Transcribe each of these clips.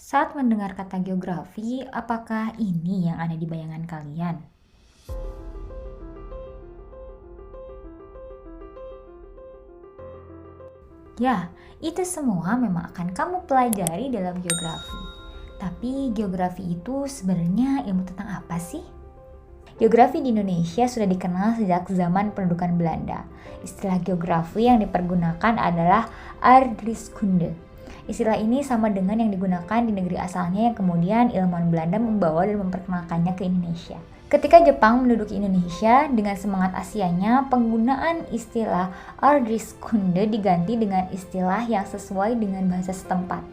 Saat mendengar kata geografi, apakah ini yang ada di bayangan kalian? Ya, itu semua memang akan kamu pelajari dalam geografi. Tapi geografi itu sebenarnya ilmu tentang apa sih? Geografi di Indonesia sudah dikenal sejak zaman pendudukan Belanda. Istilah geografi yang dipergunakan adalah aardrijkskunde. Istilah ini sama dengan yang digunakan di negeri asalnya yang kemudian ilmuwan Belanda membawa dan memperkenalkannya ke Indonesia. Ketika Jepang menduduki Indonesia, dengan semangat Asianya, penggunaan istilah aardrijkskunde diganti dengan istilah yang sesuai dengan bahasa setempat.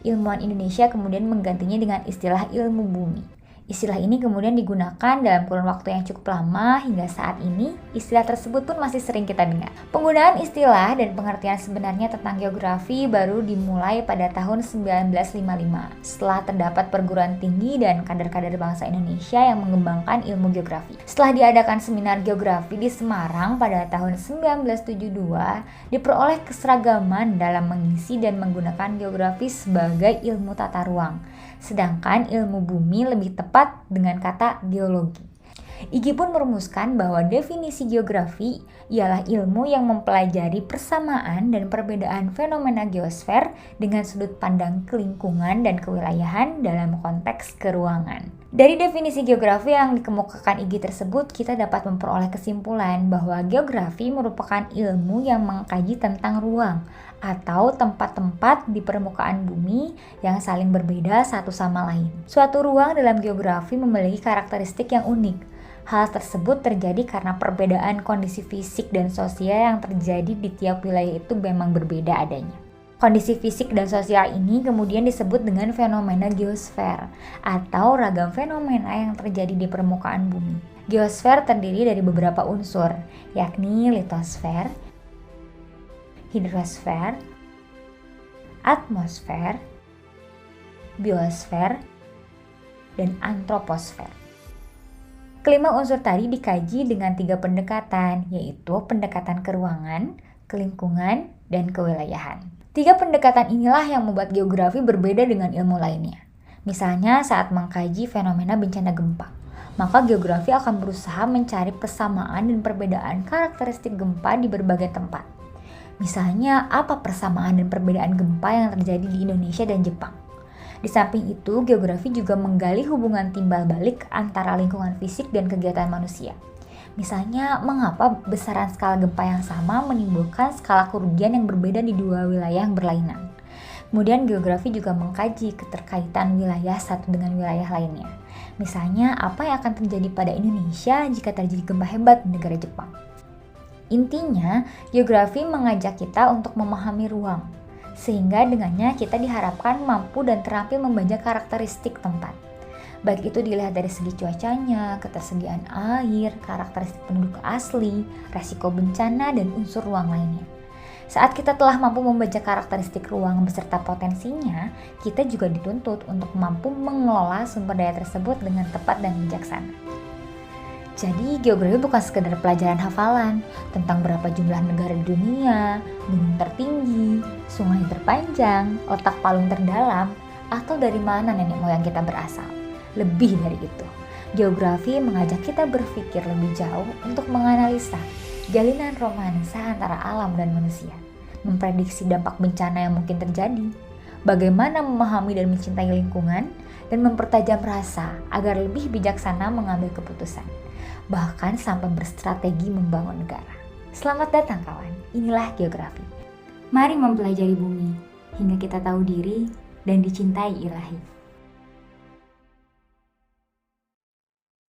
Ilmuwan Indonesia kemudian menggantinya dengan istilah ilmu bumi. Istilah ini kemudian digunakan dalam kurun waktu yang cukup lama hingga saat ini, istilah tersebut pun masih sering kita dengar. Penggunaan istilah dan pengertian sebenarnya tentang geografi baru dimulai pada tahun 1955, setelah terdapat perguruan tinggi dan kader-kader bangsa Indonesia yang mengembangkan ilmu geografi. Setelah diadakan seminar geografi di Semarang pada tahun 1972, diperoleh keseragaman dalam mengisi dan menggunakan geografi sebagai ilmu tata ruang. Sedangkan ilmu bumi lebih tepat dengan kata geologi. Igi pun merumuskan bahwa definisi geografi ialah ilmu yang mempelajari persamaan dan perbedaan fenomena geosfer dengan sudut pandang kelingkungan dan kewilayahan dalam konteks keruangan. Dari definisi geografi yang dikemukakan Igi tersebut, kita dapat memperoleh kesimpulan bahwa geografi merupakan ilmu yang mengkaji tentang ruang atau tempat-tempat di permukaan bumi yang saling berbeda satu sama lain. Suatu ruang dalam geografi memiliki karakteristik yang unik. Hal tersebut terjadi karena perbedaan kondisi fisik dan sosial yang terjadi di tiap wilayah itu memang berbeda adanya. Kondisi fisik dan sosial ini kemudian disebut dengan fenomena geosfer atau ragam fenomena yang terjadi di permukaan bumi. Geosfer terdiri dari beberapa unsur, yakni litosfer, hidrosfer, atmosfer, biosfer, dan antroposfer. Kelima unsur tadi dikaji dengan 3 pendekatan, yaitu pendekatan keruangan, kelingkungan, dan kewilayahan. 3 pendekatan inilah yang membuat geografi berbeda dengan ilmu lainnya. Misalnya saat mengkaji fenomena bencana gempa, maka geografi akan berusaha mencari persamaan dan perbedaan karakteristik gempa di berbagai tempat. Misalnya, apa persamaan dan perbedaan gempa yang terjadi di Indonesia dan Jepang. Di samping itu, geografi juga menggali hubungan timbal balik antara lingkungan fisik dan kegiatan manusia. Misalnya, mengapa besaran skala gempa yang sama menimbulkan skala kerugian yang berbeda di 2 wilayah yang berlainan. Kemudian, geografi juga mengkaji keterkaitan wilayah satu dengan wilayah lainnya. Misalnya, apa yang akan terjadi pada Indonesia jika terjadi gempa hebat di negara Jepang. Intinya, geografi mengajak kita untuk memahami ruang, sehingga dengannya kita diharapkan mampu dan terampil membaca karakteristik tempat. Baik itu dilihat dari segi cuacanya, ketersediaan air, karakteristik penduduk asli, resiko bencana, dan unsur ruang lainnya. Saat kita telah mampu membaca karakteristik ruang beserta potensinya, kita juga dituntut untuk mampu mengelola sumber daya tersebut dengan tepat dan bijaksana. Jadi geografi bukan sekedar pelajaran hafalan tentang berapa jumlah negara di dunia, gunung tertinggi, sungai terpanjang, otak paling terdalam, atau dari mana nenek moyang kita berasal. Lebih dari itu, geografi mengajak kita berpikir lebih jauh untuk menganalisa jalinan romansa antara alam dan manusia, memprediksi dampak bencana yang mungkin terjadi, bagaimana memahami dan mencintai lingkungan, dan mempertajam rasa agar lebih bijaksana mengambil keputusan, bahkan sampai berstrategi membangun negara. Selamat datang kawan, inilah geografi. Mari mempelajari bumi, hingga kita tahu diri dan dicintai Ilahi.